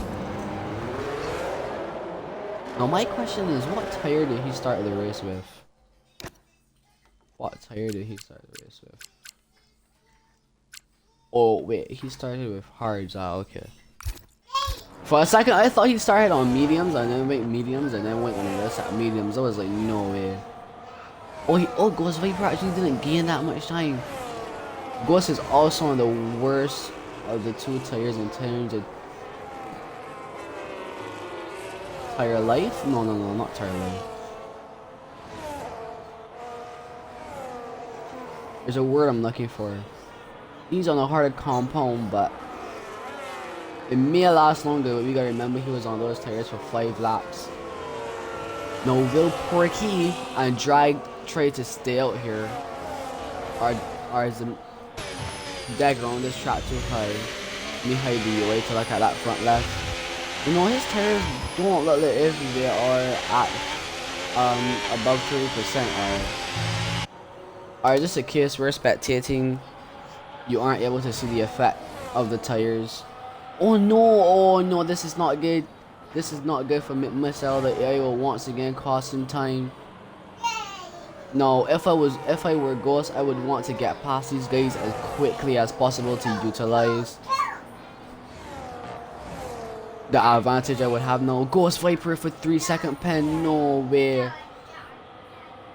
Now my question is, what tire did he start the race with? What tire did he start the race with? Oh wait, he started with hards. Ah, okay. For a second I thought he started on mediums and then went mediums and then went on another set of mediums. I was like, no way. Oh, Ghost Viper actually didn't gain that much time. Ghost is also on the worst of the two tires in terms of tire life? No, not tire life. There's a word I'm looking for. He's on a harder compound, but it may last longer, but we gotta remember he was on those tires for 5 laps. Now will Porky and Drag try to stay out here? Or is the dagger on this track too high? Let me hide the way to look at that front left. You know, his tires don't look like if they are at above 30% or just a case where spectating you aren't able to see the effect of the tires. Oh no, this is not good. This is not good for Missile. The AI will once again cost him time. No, if I were Ghost, I would want to get past these guys as quickly as possible to utilize the advantage I would have now. Ghost Viper for 3-second pen. No way.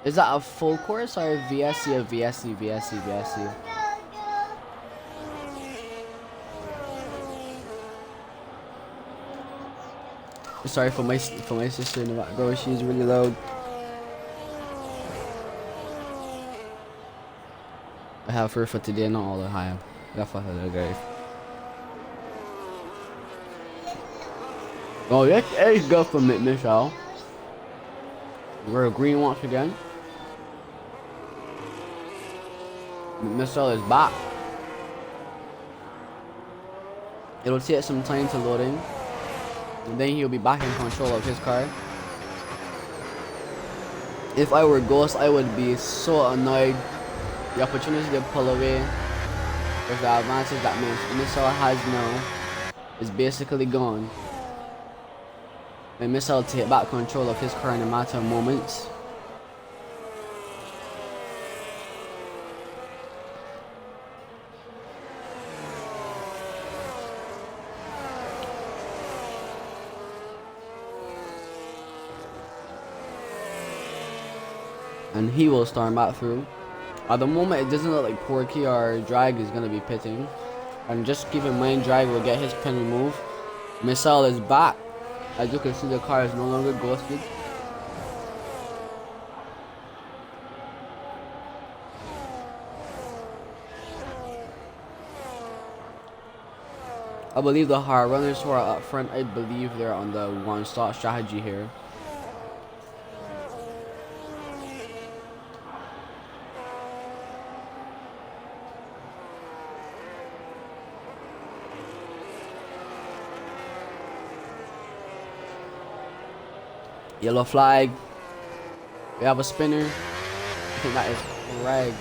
Is that a full course or a VSC? A VSC. Sorry for my sister in the background. She's really loud. I have her for today, not all the time. That's what I guys. Oh, that is good for Michelle. We're green once again. Michelle is back. It'll take some time to load in. And then he'll be back in control of his car. If I were Ghost, I would be so annoyed. The opportunity to pull away with the advantage that Missile has now is basically gone. And Missile take back control of his car in a matter of moments. And he will storm back through. At the moment, it doesn't look like Porky or Drag is going to be pitting. And just keep in mind, Drag will get his pin removed. Missile is back. As you can see, the car is no longer ghosted. I believe the hard runners who are up front, I believe they're on the one-stop strategy here. Yellow flag. We have a spinner. I think that is Craig.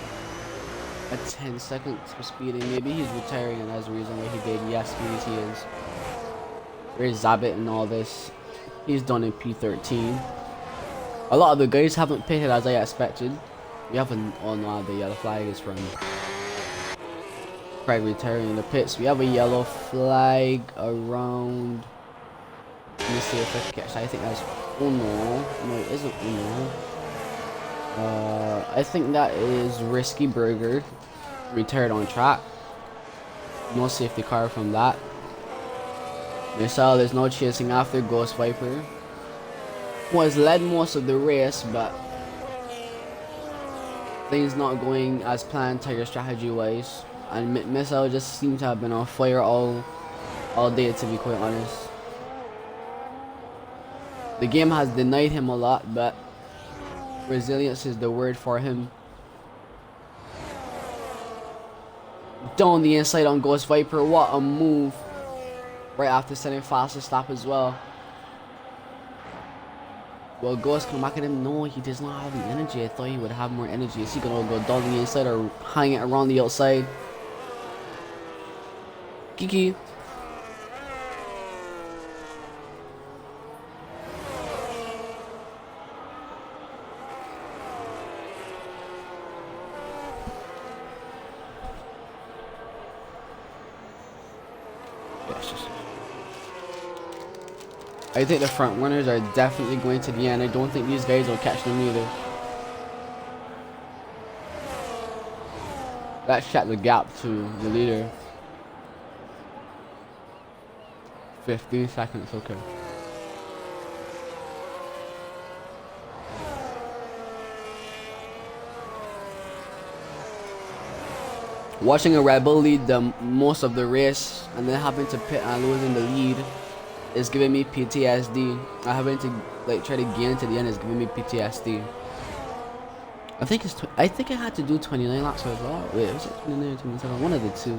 A 10 seconds for speeding. Maybe he's retiring and that's the reason why he did. Yes, please, he is. Where's Zabit and all this? He's done in P13. A lot of the guys haven't pitted as I expected. We have an oh no, the yellow flag is from Craig retiring in the pits. We have a yellow flag around. Let me see if I can catch that. I think that's Uno. No, it isn't Uno. I think that is Risky Burger. Retired on track. No safety car from that. Missile is no chasing after Ghost Viper. Was led most of the race, but things not going as planned tire strategy wise. And Missile just seemed to have been on fire all day, to be quite honest. The game has denied him a lot, but resilience is the word for him. Down the inside on Ghost Viper, what a move. Right after setting fastest lap as well. Well, Ghost come back at him. No, he does not have the energy. I thought he would have more energy. Is he gonna go down the inside or hang it around the outside? Kiki. I think the front runners are definitely going to the end. I don't think these guys will catch them either. That shot the gap to the leader. 15 seconds, okay. Watching a Red Bull lead the most of the race and then having to pit and losing the lead is giving me PTSD. I having to like try to gain to the end is giving me PTSD. I think it's I think I had to do 29 laps as well. Wait, was it 29 or 27? One of the two.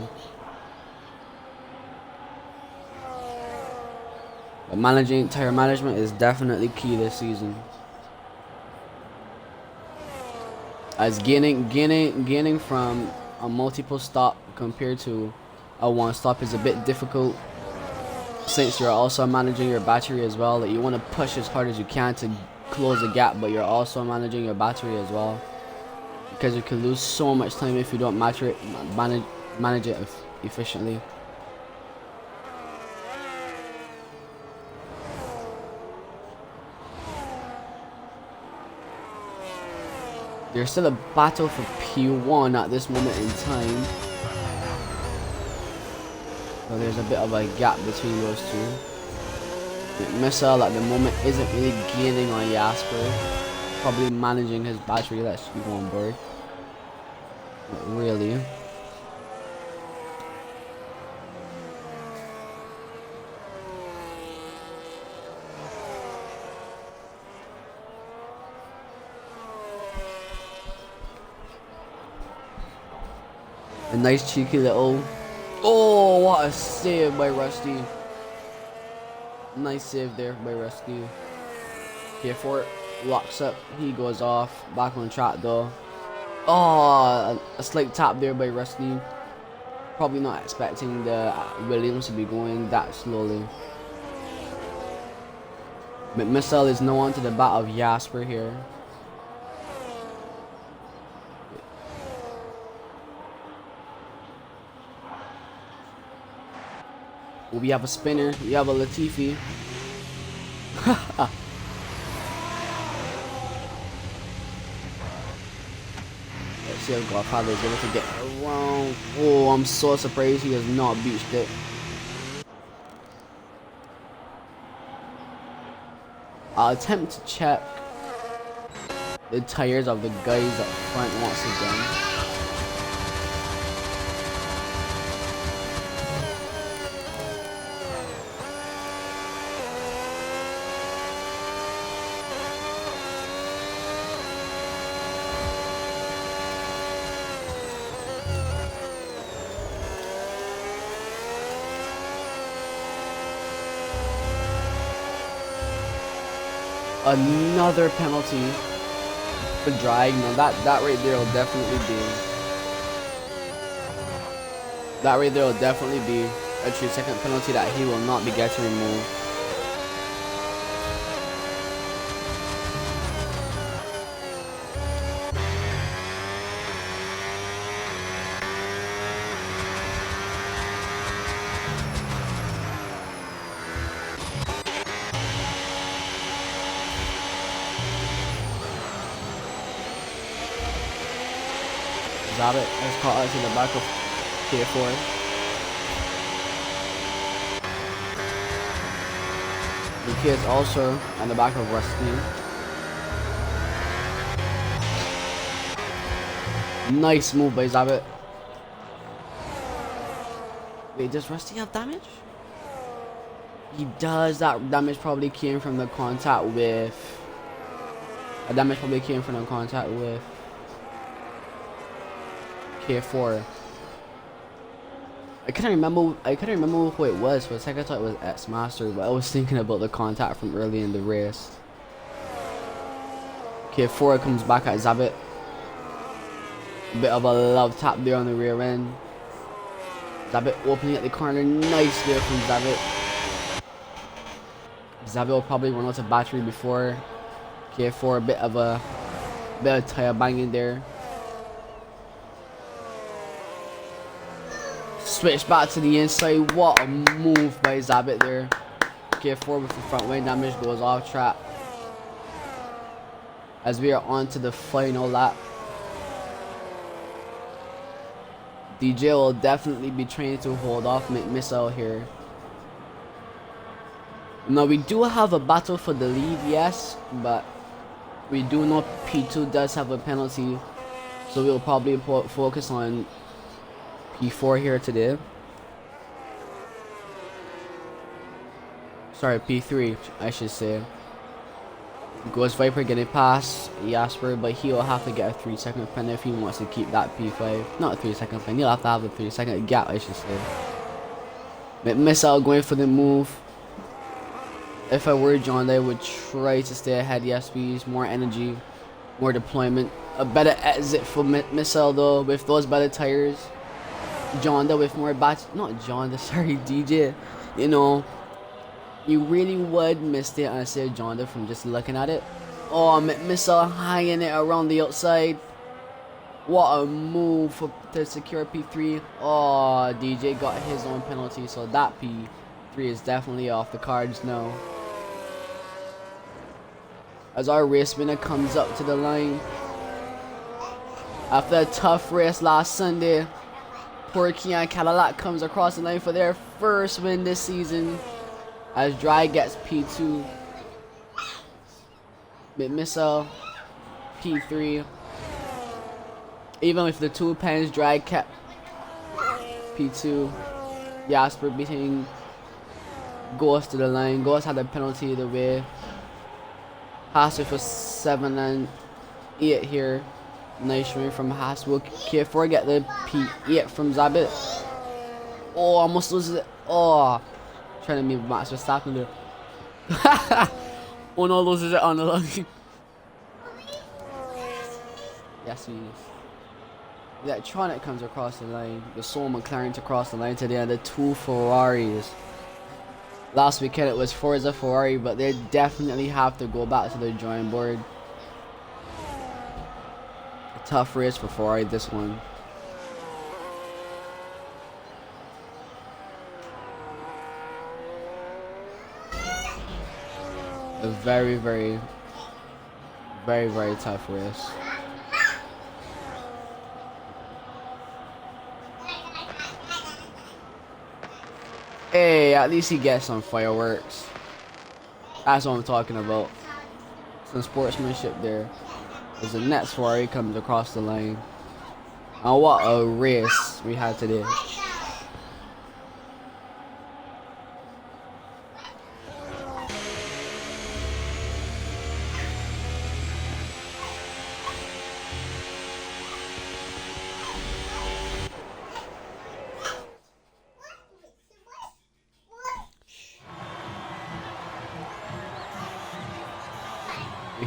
But managing tire management is definitely key this season. As gaining from a multiple stop compared to a one stop is a bit difficult, since you're also managing your battery as well. That you want to push as hard as you can to close the gap, but you're also managing your battery as well, because you can lose so much time if you don't manage it efficiently. There's still a battle for P1 at this moment in time. So there's a bit of a gap between those two. Missile at the moment isn't really gaining on Jasper. Probably managing his battery. Let's go on board. Not really. A nice cheeky little. Oh, what a save by Rusty. Nice save there by Rusty. K4 locks up. He goes off. Back on track though. Oh, a slight tap there by Rusty. Probably not expecting the Williams to be going that slowly. But Missile is now onto the bat of Jasper here. We have a spinner, we have a Latifi. Let's see if Godfather is able to get around. Oh, I'm so surprised he has not beached it. I'll attempt to check the tires of the guys up front once again. Another penalty for drag. No, that right there will definitely be. That right there will definitely be a 3-second penalty that he will not be getting removed. Zabit has caught us in the back of K4. The kid's also on the back of Rusty. Nice move by Zabit. Wait, does Rusty have damage? He does. That damage probably came from the contact with. That damage probably came from the contact with K4. I couldn't remember who it was. For a second, I thought it was X Master, but I was thinking about the contact from early in the race. K4 comes back at Zabit. Bit of a love tap there on the rear end. Zabit opening at the corner. Nice there from Zabit. Zabit will probably run out of battery before K4. A bit of tire banging there. Switch back to the inside. What a move by Zabit there. K4 with the front wing damage goes off track. As we are on to the final lap. DJ will definitely be trained to hold off Missile here. Now we do have a battle for the lead, yes, but we do know P2 does have a penalty, so we'll probably focus on P4 here today. Sorry, P3 I should say. Ghost Viper getting past Jasper, but he'll have to get a 3-second pen if he wants to keep that P5. Not a 3-second pen, he'll have to have a 3-second gap, I should say. Missile going for the move. If I were John, I would try to stay ahead. Yes, please. More energy, more deployment. A better exit for Missile though, with those better tires. Jonda with more not Jonda, sorry, DJ. You know, you really would miss it, I say Jonda, from just looking at it. Oh, Missile hanging it around the outside. What a move to secure P3. Oh, DJ got his own penalty, so that P3 is definitely off the cards now. As our race winner comes up to the line. After a tough race last Sunday, Porky and Cadillac comes across the line for their first win this season. As Dry gets P2. Missile P3. Even with the 2 pens, Dry kept P2. Jasper beating Ghost to the line. Ghost had a penalty either way. Haas for 7 and 8 here. Nice win from Haas. Will K4 get the P8 from Zabit? Oh, almost loses it. Oh, trying to meet Max Verstappen there. Oh no, loses it on the line. Yes, he is. The Electronic comes across the line. The Soul McLaren to cross the line today, and the 2 Ferraris. Last weekend it was Forza Ferrari, but they definitely have to go back to the drawing board. A tough race for Ferrari, this one. A very, very tough race. Hey, at least he gets some fireworks. That's what I'm talking about. Some sportsmanship there. As the next Ferrari comes across the line. And what a race we had today.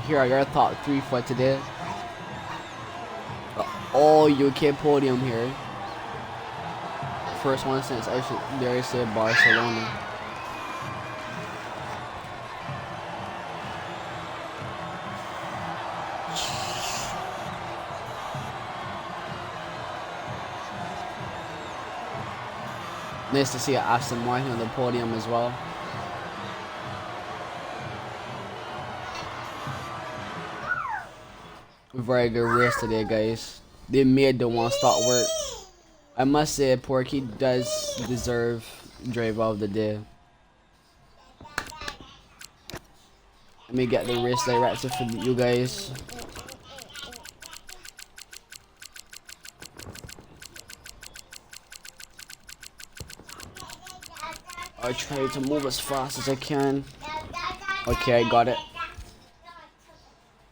Here are your top 3 for today. All UK podium here. First one since I should dare say Barcelona. Nice to see Aston Martin on the podium as well. Very good race today, guys. They made the one-stop work. I must say, Porky does deserve driver of the day. Let me get the race director for you guys. I try to move as fast as I can. Okay, I got it.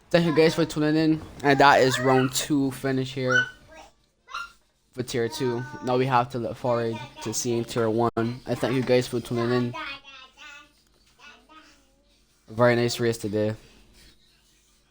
Thank you guys for tuning in. And that is round 2 finish here for tier 2. Now we have to look forward to seeing tier 1. I thank you guys for tuning in. Very nice race today.